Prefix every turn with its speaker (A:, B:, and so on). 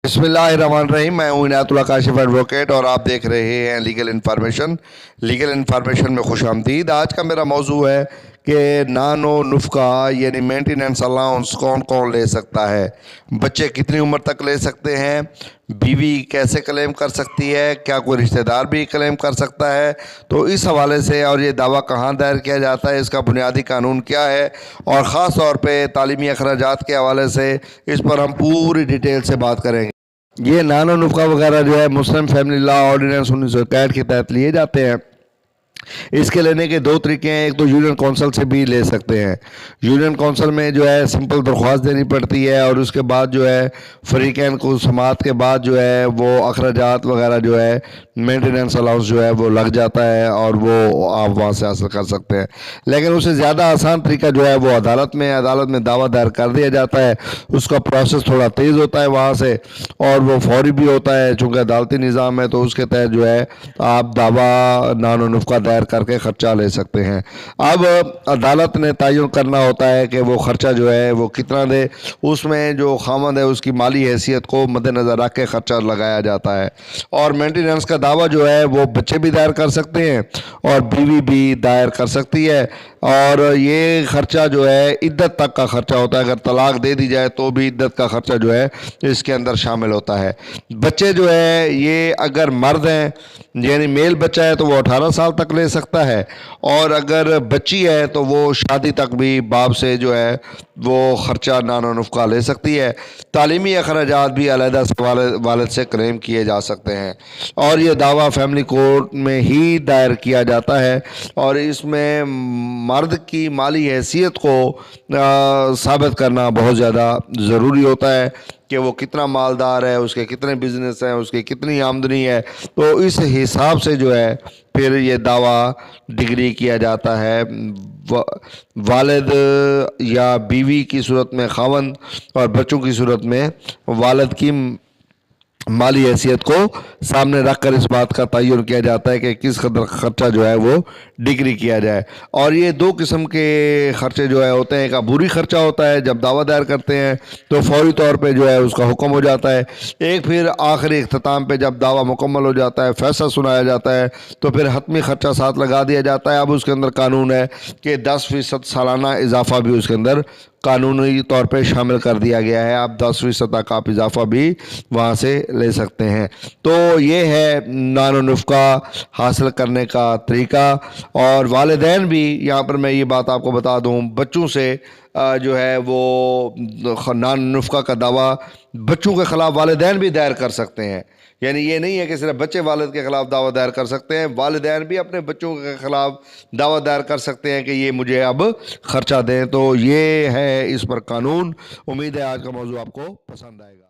A: بسم اللہ الرحمن الرحیم، میں ہوں عنایت اللہ کاشف ایڈوکیٹ اور آپ دیکھ رہے ہیں لیگل انفارمیشن میں خوش آمدید۔ آج کا میرا موضوع ہے کہ نان و نفقہ یعنی مینٹیننس الاؤنس کون کون لے سکتا ہے، بچے کتنی عمر تک لے سکتے ہیں، بیوی کیسے کلیم کر سکتی ہے، کیا کوئی رشتہ دار بھی کلیم کر سکتا ہے، تو اس حوالے سے اور یہ دعویٰ کہاں دائر کیا جاتا ہے، اس کا بنیادی قانون کیا ہے، اور خاص طور پہ تعلیمی اخراجات کے حوالے سے اس پر ہم پوری ڈیٹیل سے بات کریں گے۔ یہ نان و نفقہ وغیرہ جو ہے مسلم فیملی لا آرڈیننس 1961 کے تحت لیے جاتے ہیں۔ اس کے لینے کے دو طریقے ہیں، ایک تو یونین کونسل سے بھی لے سکتے ہیں۔ یونین کونسل میں جو ہے سمپل درخواست دینی پڑتی ہے اور اس کے بعد جو ہے فریقین کو سماعت کے بعد جو ہے وہ اخراجات وغیرہ جو ہے مینٹیننس الاؤنس جو ہے وہ لگ جاتا ہے اور وہ آپ وہاں سے حاصل کر سکتے ہیں۔ لیکن اس سے زیادہ آسان طریقہ جو ہے وہ عدالت میں دعویٰ دائر کر دیا جاتا ہے۔ اس کا پروسیس تھوڑا تیز ہوتا ہے وہاں سے اور وہ فوری بھی ہوتا ہے، چونکہ عدالتی نظام ہے تو اس کے تحت جو ہے آپ دعویٰ نان و نفقہ دائر کر کے خرچہ لے سکتے ہیں۔ اب عدالت نے تعین کرنا ہوتا ہے کہ وہ خرچہ جو ہے وہ کتنا دے، اس میں جو خامند ہے اس کی مالی حیثیت کو مد نظر رکھ کے خرچہ لگایا جاتا ہے۔ اور مینٹیننس کا دعویٰ جو ہے وہ بچے بھی دائر کر سکتے ہیں اور بیوی بھی دائر کر سکتی ہے، اور یہ خرچہ جو ہے عدت تک کا خرچہ ہوتا ہے۔ اگر طلاق دے دی جائے تو بھی عدت کا خرچہ جو ہے اس کے اندر شامل ہوتا ہے۔ بچے جو ہے یہ اگر مرد ہیں یعنی میل بچہ ہے تو وہ 18 سال تک لے سکتا ہے، اور اگر بچی ہے تو وہ شادی تک بھی باپ سے جو ہے وہ خرچہ نان و نفقہ لے سکتی ہے۔ تعلیمی اخراجات بھی علیحدہ سے والد سے کلیم کیے جا سکتے ہیں، اور یہ دعویٰ فیملی کورٹ میں ہی دائر کیا جاتا ہے، اور اس میں مرد کی مالی حیثیت کو ثابت کرنا بہت زیادہ ضروری ہوتا ہے کہ وہ کتنا مالدار ہے، اس کے کتنے بزنس ہیں، اس کی کتنی آمدنی ہے، تو اس حساب سے جو ہے پھر یہ دعویٰ ڈگری کیا جاتا ہے۔ والد یا بیوی کی صورت میں خاوند اور بچوں کی صورت میں والد کی مالی حیثیت کو سامنے رکھ کر اس بات کا تعین کیا جاتا ہے کہ کس قدر خرچہ جو ہے وہ ڈگری کیا جائے۔ اور یہ دو قسم کے خرچے جو ہے ہوتے ہیں، ایک عبوری خرچہ ہوتا ہے، جب دعویٰ دائر کرتے ہیں تو فوری طور پہ جو ہے اس کا حکم ہو جاتا ہے، ایک پھر آخری اختتام پہ جب دعویٰ مکمل ہو جاتا ہے، فیصلہ سنایا جاتا ہے تو پھر حتمی خرچہ ساتھ لگا دیا جاتا ہے۔ اب اس کے اندر قانون ہے کہ 10% سالانہ اضافہ بھی اس کے اندر قانونی طور پہ شامل کر دیا گیا ہے، آپ 10% تک آپ اضافہ بھی وہاں سے لے سکتے ہیں۔ تو یہ ہے نان و نفقہ حاصل کرنے کا طریقہ۔ اور والدین بھی یہاں پر میں یہ بات آپ کو بتا دوں، بچوں سے جو ہے وہ نان و نفقہ کا دعویٰ بچوں کے خلاف والدین بھی دائر کر سکتے ہیں۔ یعنی یہ نہیں ہے کہ صرف بچے والد کے خلاف دعویٰ دائر کر سکتے ہیں، والدین بھی اپنے بچوں کے خلاف دعویٰ دائر کر سکتے ہیں کہ یہ مجھے اب خرچہ دیں۔ تو یہ ہے اس پر قانون۔ امید ہے آج کا موضوع آپ کو پسند آئے گا۔